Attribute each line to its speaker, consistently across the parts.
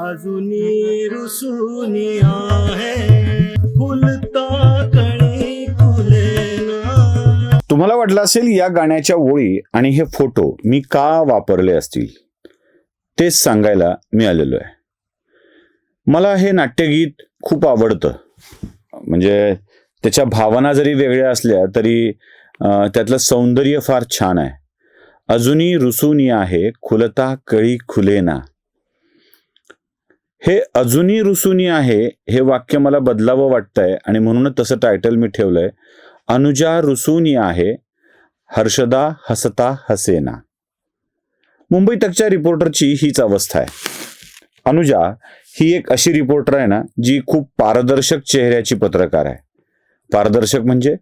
Speaker 1: अजूनी रुसूनी आहे फुलता कळी फुलेना.
Speaker 2: तुम्हाला वाटलं असेल या गाण्याच्या ओळी आणि हे फोटो मी का वापरले असतील, तेच सांगायला मी आलेलो आहे. मला हे नाट्यगीत खूप आवडतं. म्हणजे त्याच्या भावना जरी वेगळ्या असल्या तरी त्यातलं सौंदर्य फार छान आहे. अजूनी रुसूनी आहे खुलता कळी खुलेना. हे अजूनी रुसूनी आहे हे वाक्य मला बदलावं वाटतंय आणि म्हणूनच तसं टायटल मी ठेवलंय, अनुजा रुसूनी आहे हर्षदा हसता हसेना. मुंबई तकच्या रिपोर्टरची हीच अवस्था आहे. अनुजा ही एक अशी रिपोर्टर आहे ना, जी खूप पारदर्शक चेहऱ्याची पत्रकार आहे. पारदर्शक म्हणजे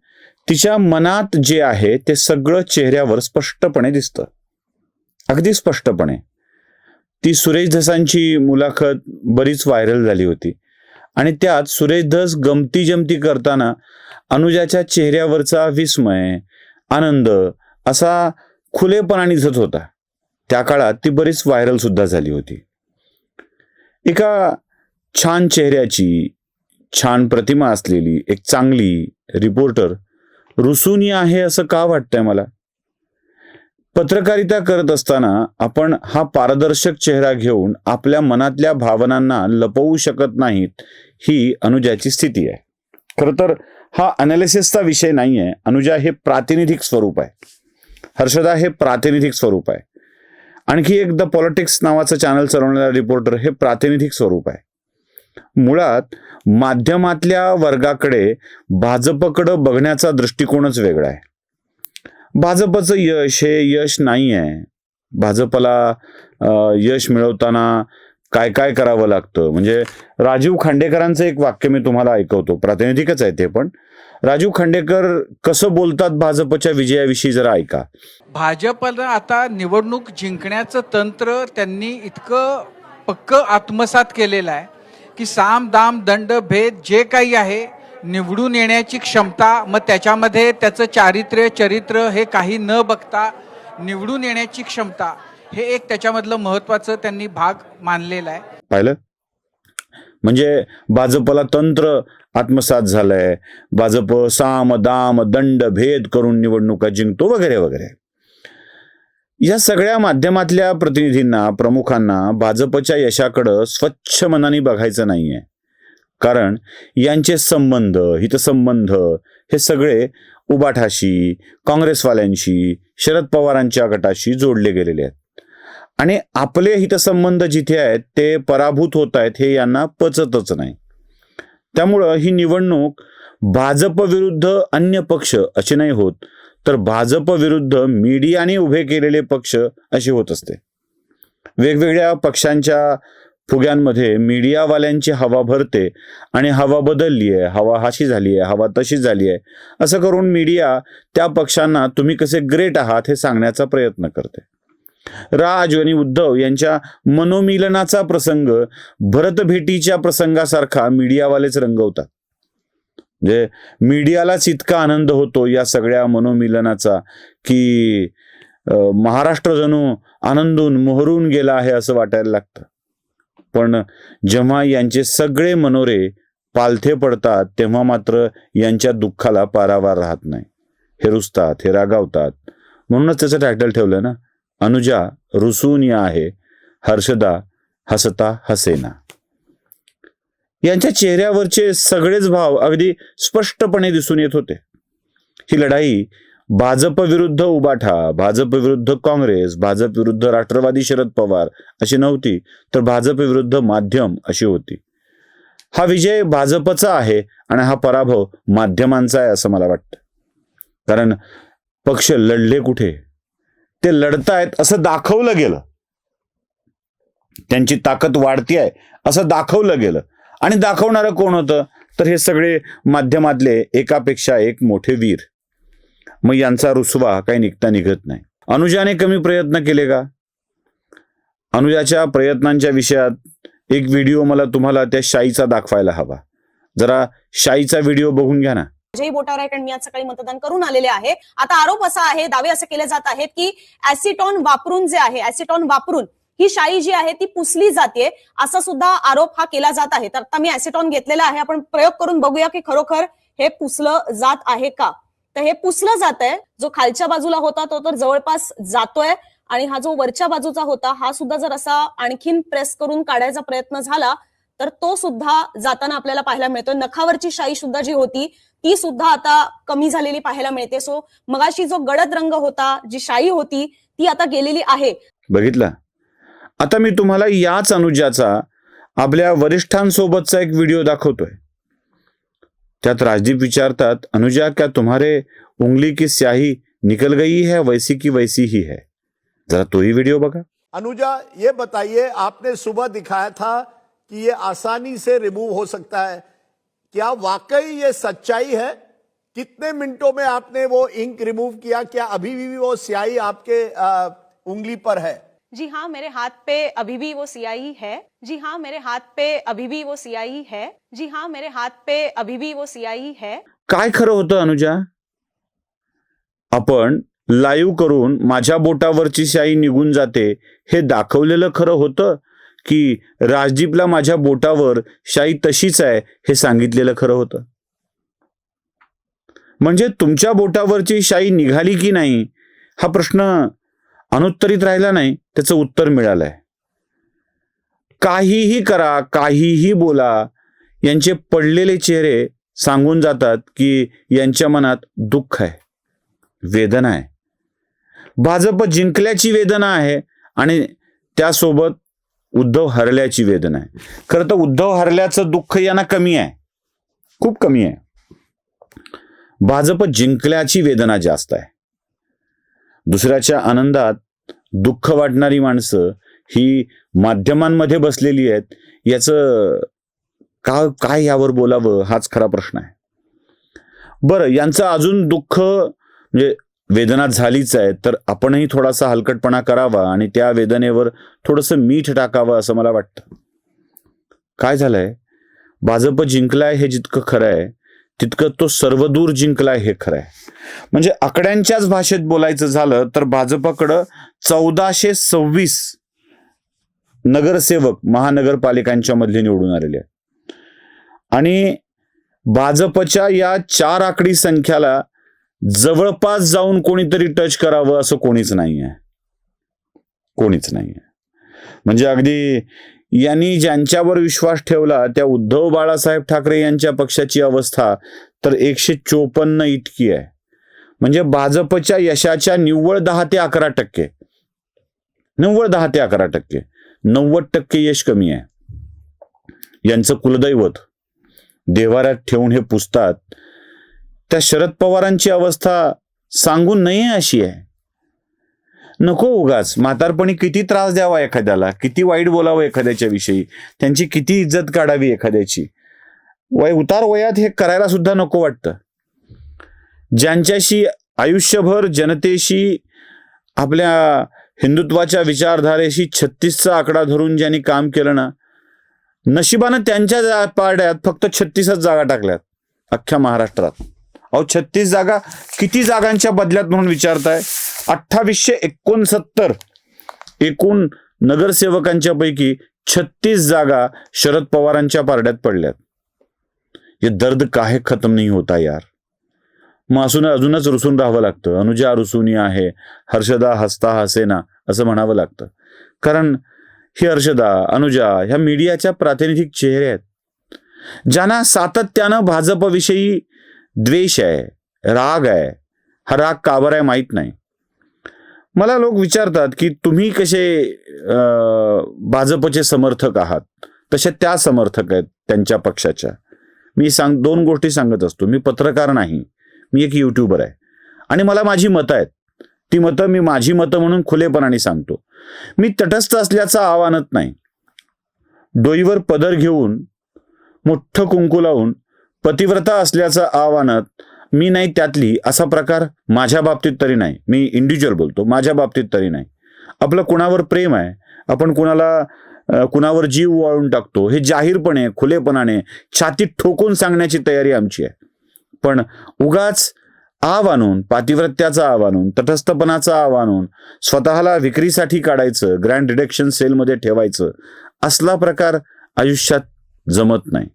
Speaker 2: तिच्या मनात जे आहे ते सगळं चेहऱ्यावर स्पष्टपणे दिसतं, अगदी स्पष्टपणे. ती सुरेश धसांची मुलाखत बरीच व्हायरल झाली होती आणि त्यात सुरेश धस गमती जमती करताना अनुजाच्या चेहऱ्यावरचा विस्मय, आनंद असा खुलेपणाने दिसत होता. त्या काळात ती बरीच व्हायरल सुद्धा झाली होती. एका छान चेहऱ्याची, छान प्रतिमा असलेली एक चांगली रिपोर्टर रुसूनी आहे असं का वाटतंय मला? पत्रकारिता करत असताना आपण हा पारदर्शक चेहरा घेऊन आपल्या मनातल्या भावनांना लपवू शकत नाहीत, ही अनुजाची स्थिती आहे. खरं तर हा अनालिसिसचा विषय नाही आहे. अनुजा हे प्रातिनिधिक स्वरूप आहे. हर्षदा हे प्रातिनिधिक स्वरूप आहे. आणखी एक द पॉलिटिक्स नावाचं चॅनल चालवणारा रिपोर्टर हे प्रातिनिधिक स्वरूप आहे. मुळात माध्यमातल्या वर्गाकडे भाजपकडं बघण्याचा दृष्टिकोनच वेगळा आहे. भाजपचं यश हे यश नाही आहे. भाजपला यश मिळवताना काय काय करावं लागतं. म्हणजे राजीव खांडेकरांचं एक वाक्य मी तुम्हाला ऐकवतो, प्रातिनिधिकच आहे ते पण. राजीव खांडेकर कसं बोलतात भाजपच्या विजयाविषयी जरा ऐका.
Speaker 3: भाजपला आता निवडणूक जिंकण्याचं तंत्र त्यांनी इतकं पक्क आत्मसात केलेलं आहे की साम दाम दंड भेद जे काही आहे, निवडून येण्याची क्षमता, मग त्याच्यामध्ये त्याचं चरित्र हे काही न बघता निवडून येण्याची क्षमता, हे एक त्याच्यामधलं महत्वाचं त्यांनी भाग मानलेला आहे.
Speaker 2: पाहिलं, म्हणजे भाजपला तंत्र आत्मसात झालंय. भाजप साम दाम दंड भेद करून निवडणुका जिंकतो वगैरे वगैरे. या सगळ्या माध्यमातल्या प्रतिनिधींना, प्रमुखांना भाजपच्या यशाकडं स्वच्छ मनाने बघायचं नाहीये. कारण यांचे संबंध, हितसंबंध हे सगळे उबाठाशी, काँग्रेसवाल्यांशी, शरद पवारांच्या गटाशी जोडले गेलेले आहेत. आणि आपले हितसंबंध जिथे आहेत ते पराभूत होत आहेत हे यांना पचतच नाही. त्यामुळं ही निवडणूक भाजप विरुद्ध अन्य पक्ष अशी नाही होत, तर भाजप विरुद्ध मीडियाने उभे केलेले पक्ष अशी होत असते. वेगवेगळ्या पक्षांच्या फुग्यांमध्ये मीडियावाल्यांची हवा भरते आणि हवा बदलली आहे, हवा अशी झाली आहे, हवा तशी झाली आहे, असं करून मीडिया त्या पक्षांना तुम्ही कसे ग्रेट आहात हे सांगण्याचा प्रयत्न करते. राज आणि उद्धव यांच्या मनोमिलनाचा प्रसंग भरतभेटीच्या प्रसंगासारखा मीडियावालेच रंगवतात. म्हणजे मीडियालाच इतका आनंद होतो या सगळ्या मनोमिलनाचा की महाराष्ट्र जणू आनंदून मोहरून गेला आहे असं वाटायला लागतं. पण जेव्हा यांचे सगळे मनोरे पालथे पडतात तेव्हा मात्र यांच्या दुःखाला पारावार राहत नाही. हे रुसतात, हे रागावतात. म्हणूनच त्याचं टायटल ठेवलं ना, अनुजा रुसूनी आहे हर्षदा हसता हसेना. यांच्या चेहऱ्यावरचे सगळेच भाव अगदी स्पष्टपणे दिसून येत होते. ही लढाई भाजप विरुद्ध उबाठा, भाजप विरुद्ध काँग्रेस, भाजप विरुद्ध राष्ट्रवादी शरद पवार अशी नव्हती, तर भाजप विरुद्ध माध्यम अशी होती. हा विजय भाजपचा आहे आणि हा पराभव माध्यमांचा आहे असं मला वाटतं. कारण पक्ष लढले कुठे, ते लढतायत असं दाखवलं गेलं. त्यांची ताकद वाढती आहे असं दाखवलं गेलं. आणि दाखवणारं कोण होतं, तर हे सगळे माध्यमातले एकापेक्षा एक मोठे वीर. मग यांचा रुसवा काही निघता निघत नाही. अनुजाने कमी प्रयत्न केले का? अनुजाच्या प्रयत्नांच्या विषयात एक व्हिडिओ मला तुम्हाला त्या शाईचा दाखवायला हवा. जरा शाईचा व्हिडिओ बघून घ्या ना.
Speaker 4: जय बोटारा आणि मी आज सकाळी मतदान करून आलेले आहे. आता आरोप असा आहे, दावे असे केले जात आहेत की ऍसिटॉन वापरून जे आहे, ऍसिटॉन वापरून ही शाई जी आहे ती पुसली जाते, असा सुद्धा आरोप हा केला जात आहे. तर आता मी ऍसिटॉन घेतलेला आहे, आपण प्रयोग करून बघूया की खरोखर हे पुसलं जात आहे का. तर हे पुसलं जात आहे. जो खालच्या बाजूला होता तो तर जवळपास जातोय, आणि हा जो वरच्या बाजूचा होता हा सुद्धा जर असा आणखीन प्रेस करून काढायचा प्रयत्न झाला तर तो सुद्धा जाताना आपल्याला पाहायला मिळतोय. नखावरची शाई सुद्धा जी होती ती सुद्धा आता कमी झालेली पाहायला मिळते. सो मगाशी जो गडद रंग होता, जी शाई होती ती आता गेलेली आहे.
Speaker 2: बघितला. आता मी तुम्हाला याच अनुजाचा आपल्या वरिष्ठांसोबतचा एक व्हिडिओ दाखवतोय. त्यात राजदीप विचारतात, अनुजा क्या तुम्हारे उंगली की स्याही निकल गई है, वैसी की वैसी ही है. जरा तोही व्हिडिओ बघा.
Speaker 5: अनुजा, ये बताइए, आपने सुबह दिखाया था कि ये आसानी से रिमूव हो सकता है, क्या वाकई ये सच्चाई है? कितने मिनटों में आपने वो इंक रिमूव किया? क्या अभी भी वो स्याही आपके उंगली पर है?
Speaker 4: जी हाँ, मेरे हाथ पे अभी भी वो सियाही है. जी हाँ, मेरे हाथ पे अभी भी वो सियाही है. जी हाँ, मेरे हाथ पे अभी भी वो सियाही है.
Speaker 2: काय खरं होतं अनुजा? आपण लाईव्ह करून माझ्या बोटावरची शाई निघून जाते हे दाखवलेलं खरं होतं, की राजदीपला माझ्या बोटावर शाई तशीच आहे हे सांगितलेलं खरं होतं? म्हणजे तुमच्या बोटावरची शाई निघाली की नाही हा प्रश्न अनुत्तरित राहिला नाही, त्याचं उत्तर मिळालंय. काहीही करा, काहीही बोला, यांचे पडलेले चेहरे सांगून जातात की यांच्या मनात दुःख आहे, वेदना आहे. भाजप जिंकल्याची वेदना आहे आणि त्यासोबत उद्धव हरल्याची वेदना आहे. खरं तर उद्धव हरल्याचं दुःख यांना कमी आहे, खूप कमी आहे. भाजप जिंकल्याची वेदना जास्त आहे. दुसऱ्याच्या आनंदात दुःख वाटणारी माणसं ही माध्यमांमध्ये बसलेली आहेत. याचं काय यावर बोलावं हाच खरा प्रश्न आहे. बरं, यांचं अजून दुःख म्हणजे वेदना झालीच आहे, तर आपणही थोडासा हलकटपणा करावा आणि त्या वेदनेवर थोडंसं मीठ टाकावं असं मला वाटतं. काय झालंय, भाजप जिंकलाय हे जितकं खरं आहे तितकं तो सर्वदूर जिंकलाय हे खरं आहे. म्हणजे आकड्यांच्याच भाषेत बोलायचं झालं तर भाजपकडं 1426 नगरसेवक महानगरपालिकांच्या मधले निवडून आलेले आहेत आणि भाजपच्या या 4 आकडी संख्याला जवळपास जाऊन कोणीतरी टच करावं असं कोणीच नाहीये, कोणीच नाहीये. म्हणजे अगदी यांनी ज्यांच्यावर विश्वास ठेवला त्या उद्धव बाळासाहेब ठाकरे यांच्या पक्षाची अवस्था तर 154 इतकी आहे. म्हणजे भाजपच्या यशाच्या निव्वळ 10 ते 11%, निव्वळ 10 ते 11%, 90% यश कमी आहे. यांचं कुलदैवत देवाऱ्यात ठेवून हे पुजतात त्या शरद पवारांची अवस्था सांगून नये अशी आहे. नको उगाच म्हातारपणी किती त्रास द्यावा एखाद्याला, किती वाईट बोलावं एखाद्याच्या विषयी, त्यांची किती इज्जत काढावी एखाद्याची, उतार वयात हे करायला सुद्धा नको वाटतं. ज्यांच्याशी आयुष्यभर जनतेशी आपल्या हिंदुत्वाच्या विचारधारेशी 36चा आकडा धरून ज्यांनी काम केलं ना, नशिबानं त्यांच्या पारड्यात फक्त 36च जागा टाकल्यात अख्ख्या महाराष्ट्रात. अहो 36 जागा किती जागांच्या बदल्यात म्हणून विचारताय? 2869 एकूण नगरसेवकांच्या पैकी 36 जागा शरद पवारांच्या पारड्यात पडल्यात. ये दर्द काहे खत्म नाही होता यार. मग अजूनच रुसून राहावं लागतं. अनुजा रुसूनी आहे, हर्षदा हसता हसेना असं म्हणावं लागतं. कारण ही हर्षदा, अनुजा ह्या मीडियाच्या प्रातिनिधिक चेहरे आहेत, ज्यांना सातत्यानं भाजपविषयी द्वेष आहे, राग आहे. हा राग का बरं आहे माहीत नाही. मला लोक विचारतात की तुम्ही कसे भाजपचे समर्थक आहात, तसे त्या समर्थक आहेत त्यांच्या पक्षाच्या. मी 2 गोष्टी सांगत असतो. मी पत्रकार नाही, मी एक युट्यूबर आहे आणि मला माझी मतं आहेत. ती मतं मी माझी मतं म्हणून खुलेपणाने सांगतो. मी तटस्थ असल्याचा आव्हानत नाही. डोईवर पदर घेऊन मोठं कुंकू लावून पतिव्रता असल्याचं आव्हानत मी नाही त्यातली असा प्रकार माझ्या बाबतीत तरी नाही. मी इंडिव्हिज्युअल बोलतो, माझ्या बाबतीत तरी नाही. आपलं कुणावर प्रेम आहे, आपण कुणावर जीव वाळून टाकतो हे जाहीरपणे खुलेपणाने छातीत ठोकून सांगण्याची तयारी आमची आहे. पण उगाच आव आणून, पातिव्रत्याचा आव आणून, तटस्थपणाचा आव आणून स्वतःला विक्रीसाठी काढायचं, ग्रँड डिडक्शन सेलमध्ये ठेवायचं, असला प्रकार आयुष्यात जमत नाही.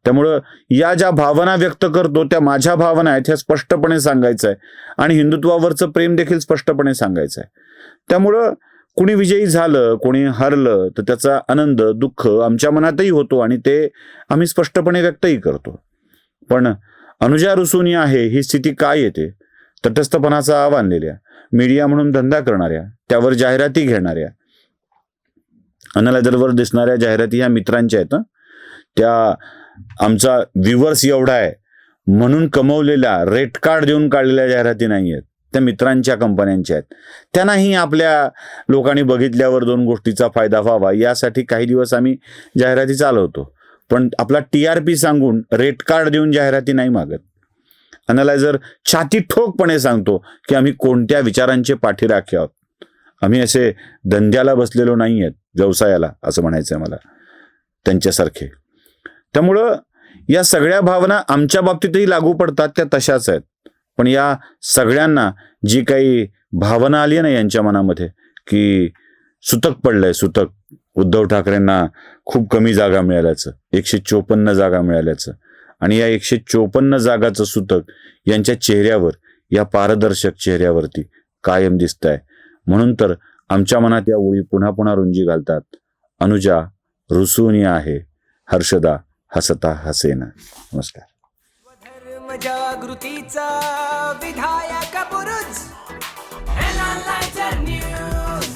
Speaker 2: त्यामुळं या ज्या भावना व्यक्त करतो त्या माझ्या भावना आहेत ह्या स्पष्टपणे सांगायचं आहे आणि हिंदुत्वावरचं प्रेम देखील स्पष्टपणे सांगायचं आहे. त्यामुळं कुणी विजयी झालं, कोणी हरलं तर त्याचा आनंद, दुःख आमच्या मनातही होतो आणि ते आम्ही स्पष्टपणे व्यक्तही करतो. पण अनुजा रुसून आहे ही स्थिती काय येते? तटस्थपणाचं आव्हान आणलेल्या, मीडिया म्हणून धंदा करणाऱ्या, त्यावर जाहिराती घेणाऱ्या, अनलायझरवर दिसणाऱ्या जाहिराती ह्या मित्रांच्या आहेत. त्या आमचा व्ह्यूवर्स एवढा आहे म्हणून कमवलेल्या, रेट कार्ड देऊन काढलेल्या जाहिराती नाही आहेत, त्या मित्रांच्या कंपन्यांच्या आहेत. त्यांनाही आपल्या लोकांनी बघितल्यावर दोन गोष्टीचा फायदा व्हावा यासाठी काही दिवस आम्ही जाहिराती चालवतो. पण आपला TRP सांगून रेट कार्ड देऊन जाहिराती नाही मागत. अनलायझर छाती ठोकपणे सांगतो की आम्ही कोणत्या विचारांचे पाठीराखे आहोत, आम्ही असे धंद्याला बसलेलो नाही आहेत, व्यवसायाला, असं म्हणायचं आहे मला त्यांच्यासारखे. त्यामुळं या सगळ्या भावना आमच्या बाबतीतही लागू पडतात, त्या तशाच आहेत. पण या सगळ्यांना जी काही भावना आली आहे ना यांच्या मनामध्ये की सुतक पडलंय, सुतक, उद्धव ठाकरेंना खूप कमी जागा मिळाल्याचं, 154 जागा मिळाल्याचं, आणि या 154 जागाचं सुतक यांच्या चेहऱ्यावर, या पारदर्शक चेहऱ्यावरती कायम दिसतंय. म्हणून तर आमच्या मनात या ओळी पुन्हा पुन्हा रुंजी घालतात. अनुजा रुसून आहे, हर्षदा हसता हसेना. नमस्कार.
Speaker 6: धर्म जागृतीचा विधायक बुरुज Analyzer News.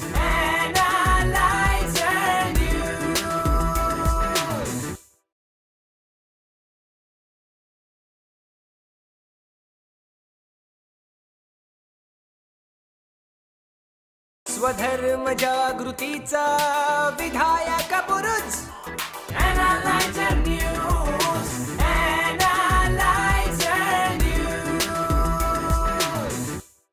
Speaker 6: स्वधर्म जागृतीचा विधायक बुरुज